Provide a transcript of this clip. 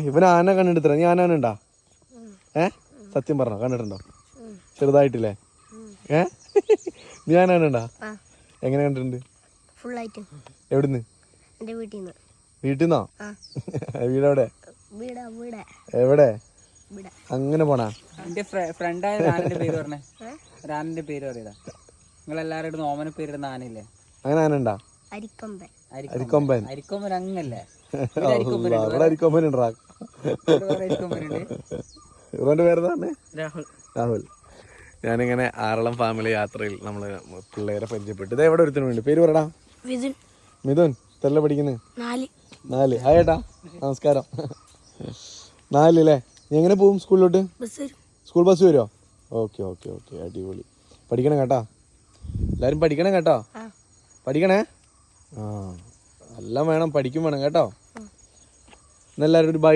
ഇവന് ആന കണ്ടിട്ട് നീ ആന ഉണ്ടാ? സത്യം പറഞ്ഞോ, കണ്ടിട്ടുണ്ടോ? ചെറുതായിട്ടില്ലേ? നീ ആന കണ്ടാ? എങ്ങനെ കണ്ടിട്ടുണ്ട്? എവിടുന്ന്? വീട്ടിന്നോ? വീടെവിടെ? എവിടെ? അങ്ങനെ പോണാ? എന്റെ ഫ്രണ്ടായ ആനന്റെ പേര് പറഞ്ഞേ. ആനന്റെ പേര് പറയതാ. നിങ്ങളെല്ലാരും ഓമന പേരിടുന്ന ആനയില്ലേ? അങ്ങനെ ആന ഉണ്ടാ? അരിക്കൊമ്പൻ. അരിക്കൊമ്പൻ അങ്ങല്ലേ? അവിടെ അരിക്കൊമ്പൻ ഉണ്ടാ? ഇവന്റെ പേരെന്താണ്? രാഹുൽ. ഞാനിങ്ങനെ ആറളം ഫാമിലി യാത്രയിൽ നമ്മള് പിള്ളേരെ പരിചയപ്പെട്ടു. ഇത് എവിടെ ഒരുത്തിനു വേണ്ടി പേര് പറടാ? മിഥുൻ. എത്രല്ല പഠിക്കുന്നത്? 4. ഹായ് ഏട്ടാ, നമസ്കാരം. 4 അല്ലേ? നീ എങ്ങനെ പോവും സ്കൂളിലോട്ട്? സ്കൂൾ ബസ് വരുമോ? ഓക്കെ ഓക്കെ ഓക്കെ, അടിപൊളി. പഠിക്കണം കേട്ടോ, എല്ലാരും പഠിക്കണം കേട്ടോ, പഠിക്കണേ. എല്ലാം വേണം, പഠിക്കും വേണം കേട്ടോ. എന്നെല്ലാവരും ഒരു ബൈ.